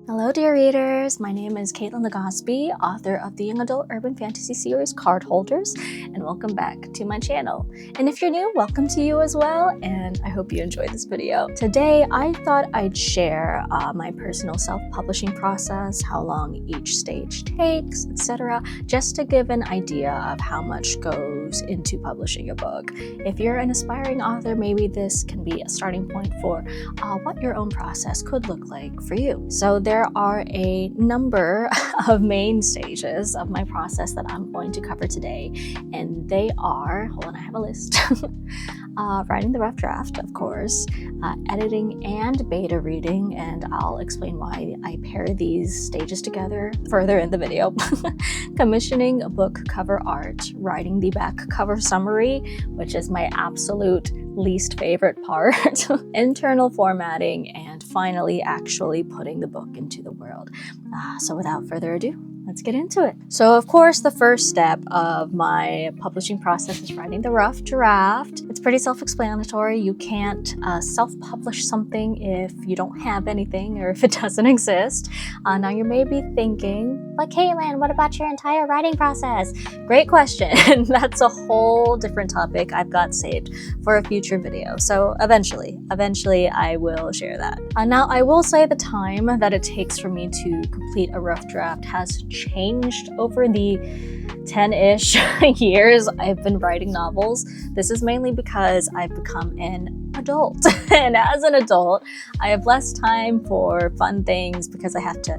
Hello dear readers, my name is Caitlin Legosby, author of the young adult urban fantasy series Cardholders, and welcome back to my channel. And if you're new, welcome to you as well, and I hope you enjoyed this video. Today I thought I'd share my personal self-publishing process, how long each stage takes, etc., just to give an idea of how much goes into publishing a book. If you're an aspiring author, maybe this can be a starting point for what your own process could look like for you. So there are a number of main stages of my process that I'm going to cover today, and they are, hold on, I have a list. Writing the rough draft, of course, editing and beta reading, and I'll explain why I pair these stages together further in the video. Commissioning book cover art, writing the back cover summary, which is my absolute least favorite part, internal formatting, and finally actually putting the book into the world. So without further ado, let's get into it. So of course, the first step of my publishing process is writing the rough draft. It's pretty self-explanatory. You can't self-publish something if you don't have anything or if it doesn't exist. Now you may be thinking, but Caitlin, what about your entire writing process? Great question. That's a whole different topic I've got saved for a future video. So eventually I will share that. Now I will say the time that it takes for me to complete a rough draft has changed over the 10-ish years I've been writing novels. This is mainly because I've become an adult. And as an adult, I have less time for fun things because I have to,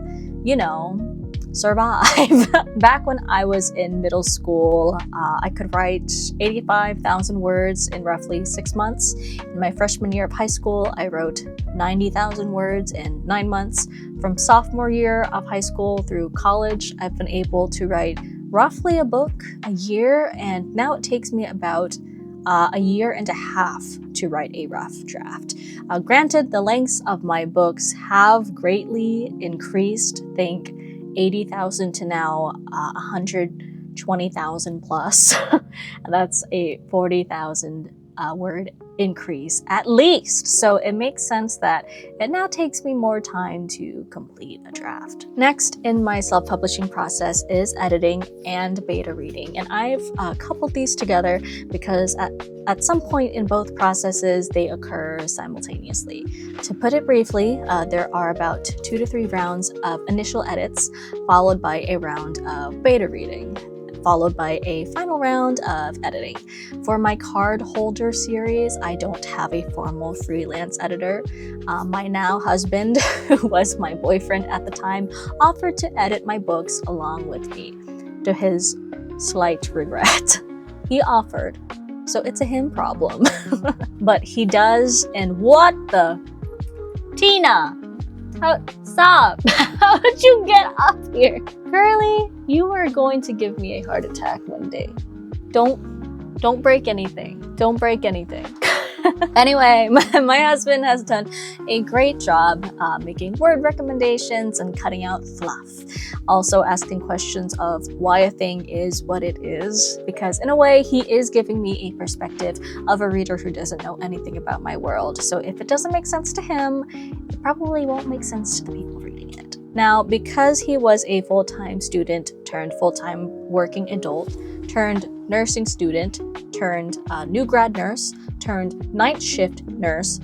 survive. Back when I was in middle school, I could write 85,000 words in roughly 6 months. In my freshman year of high school, I wrote 90,000 words in 9 months. From sophomore year of high school through college, I've been able to write roughly a book a year, and now it takes me about a year and a half to write a rough draft. Granted, the lengths of my books have greatly increased. Think 80,000 to now 120,000 plus. That's a 40,000 word increase at least. So it makes sense that it now takes me more time to complete a draft. Next in my self-publishing process is editing and beta reading. And I've coupled these together because at some point in both processes, they occur simultaneously. To put it briefly, there are about 2 to 3 rounds of initial edits, followed by a round of beta reading, followed by a final round of editing. For my card holder series, I don't have a formal freelance editor. My now husband, who was my boyfriend at the time, offered to edit my books along with me, to his slight regret. He offered, so it's a him problem. But he does, and what the? Tina! Stop! How did you get up here? Curly, you are going to give me a heart attack one day. Don't break anything. Don't break anything. Anyway, my husband has done a great job making word recommendations and cutting out fluff. Also asking questions of why a thing is what it is, because in a way he is giving me a perspective of a reader who doesn't know anything about my world. So if it doesn't make sense to him, it probably won't make sense to the people reading it. Now, because he was a full-time student turned full-time working adult, turned nursing student, turned new grad nurse, turned night shift nurse,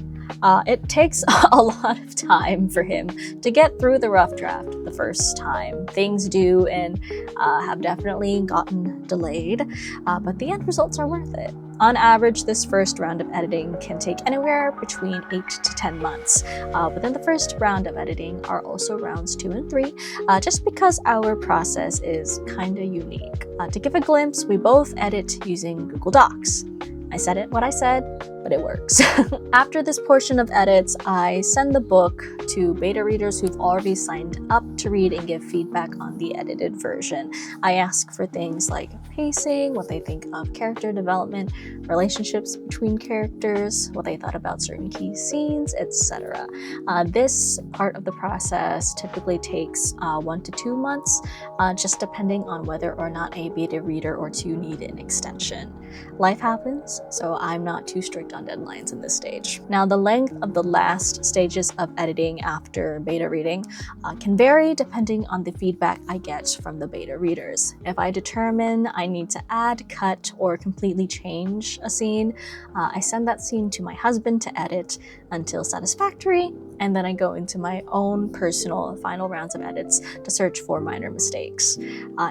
it takes a lot of time for him to get through the rough draft the first time. Things do and have definitely gotten delayed, but the end results are worth it. On average, this first round of editing can take anywhere between 8 to 10 months. Within the first round of editing are also rounds 2 and 3, just because our process is kinda unique. To give a glimpse, we both edit using Google Docs. I said it what I said, but it works. After this portion of edits, I send the book to beta readers who've already signed up to read and give feedback on the edited version. I ask for things like pacing, what they think of character development, relationships between characters, what they thought about certain key scenes, etc. This part of the process typically takes 1 to 2 months, just depending on whether or not a beta reader or two need an extension. Life happens, so I'm not too strict strict on deadlines in this stage. Now, the length of the last stages of editing after beta reading can vary depending on the feedback I get from the beta readers. If I determine I need to add, cut, or completely change a scene, I send that scene to my husband to edit until satisfactory, and then I go into my own personal final rounds of edits to search for minor mistakes.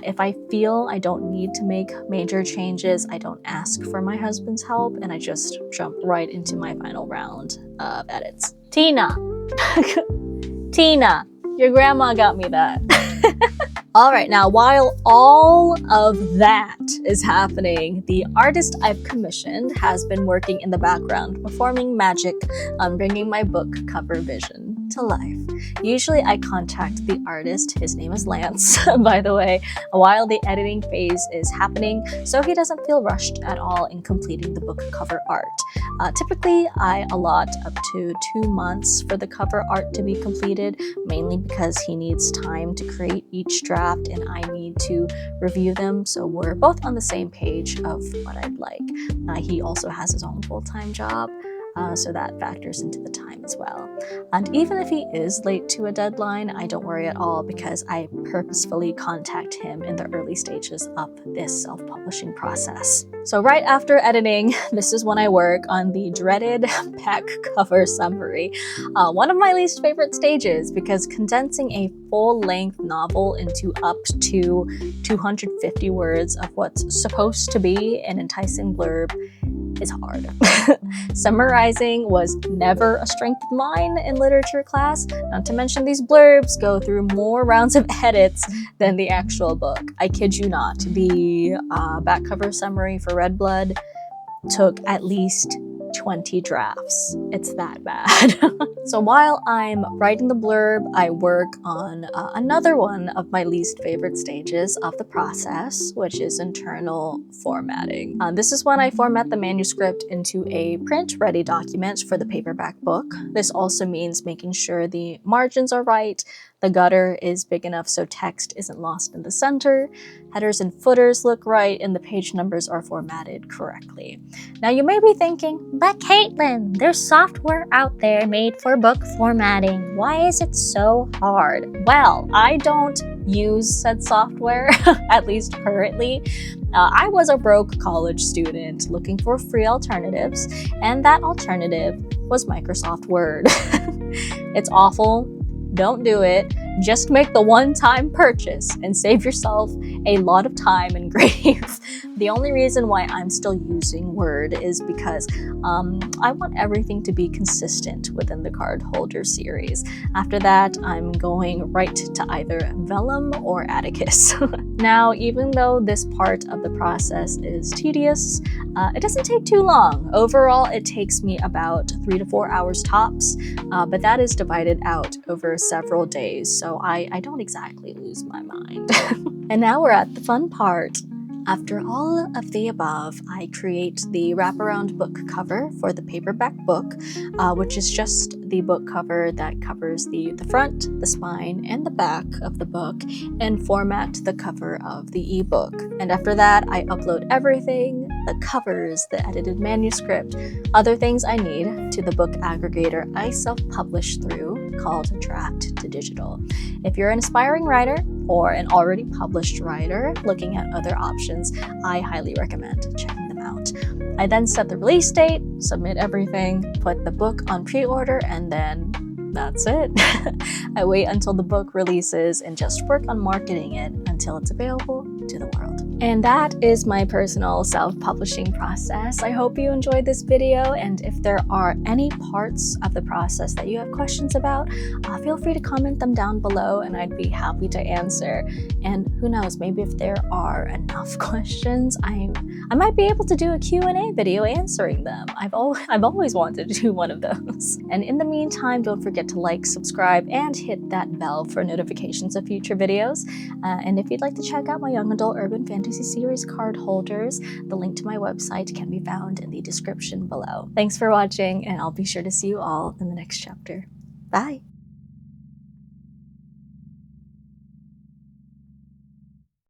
If I feel I don't need to make major changes, I don't ask for my husband's help, and I just jump right into my final round of edits. Tina! Tina! Your grandma got me that. All right, now while all of that is happening, the artist I've commissioned has been working in the background, performing magic on bringing my book cover vision to life. Usually I contact the artist, his name is Lance, by the way, while the editing phase is happening, so he doesn't feel rushed at all in completing the book cover art. Typically, I allot up to 2 months for the cover art to be completed, mainly because he needs time to create each draft and I need to review them, so we're both on the same page of what I'd like. He also has his own full-time job, so that factors into the time as well. And even if he is late to a deadline, I don't worry at all because I purposefully contact him in the early stages of this self-publishing process. So right after editing, this is when I work on the dreaded back cover summary. One of my least favorite stages because condensing a full-length novel into up to 250 words of what's supposed to be an enticing blurb is hard. Summarizing was never a strength of mine in literature class, not to mention these blurbs go through more rounds of edits than the actual book. I kid you not. The back cover summary for Red Blood took at least 20 drafts. It's that bad. So while I'm writing the blurb, I work on another one of my least favorite stages of the process, which is internal formatting. This is when I format the manuscript into a print-ready document for the paperback book. This also means making sure the margins are right, the gutter is big enough so text isn't lost in the center, headers and footers look right, and the page numbers are formatted correctly. Now you may be thinking, but Caitlin, there's software out there made for book formatting. Why is it so hard? Well, I don't use said software, at least currently. I was a broke college student looking for free alternatives, and that alternative was Microsoft Word. It's awful. Don't do it. Just make the one-time purchase and save yourself a lot of time and grief. The only reason why I'm still using Word is because I want everything to be consistent within the card holder series. After that, I'm going right to either Vellum or Atticus. Now, even though this part of the process is tedious, it doesn't take too long. Overall, it takes me about 3 to 4 hours tops, but that is divided out over several days, so I don't exactly lose my mind. And now we're at the fun part. After all of the above, I create the wraparound book cover for the paperback book, which is just the book cover that covers the front, the spine, and the back of the book, and format the cover of the ebook. And after that, I upload everything, the covers, the edited manuscript, other things I need to the book aggregator I self-publish through called Draft to Digital. If you're an aspiring writer or an already published writer looking at other options, I highly recommend checking them out. I then set the release date, submit everything, put the book on pre-order, and then that's it. I wait until the book releases and just work on marketing it until it's available to the world. And that is my personal self-publishing process. I hope you enjoyed this video, and if there are any parts of the process that you have questions about, feel free to comment them down below and I'd be happy to answer. And who knows, maybe if there are enough questions, I might be able to do a Q&A video answering them. I've always wanted to do one of those. And in the meantime, don't forget to like, subscribe, and hit that bell for notifications of future videos. And if you'd like to check out my young adult urban fantasy series card holders, the link to my website can be found in the description below. Thanks for watching, and I'll be sure to see you all in the next chapter. Bye!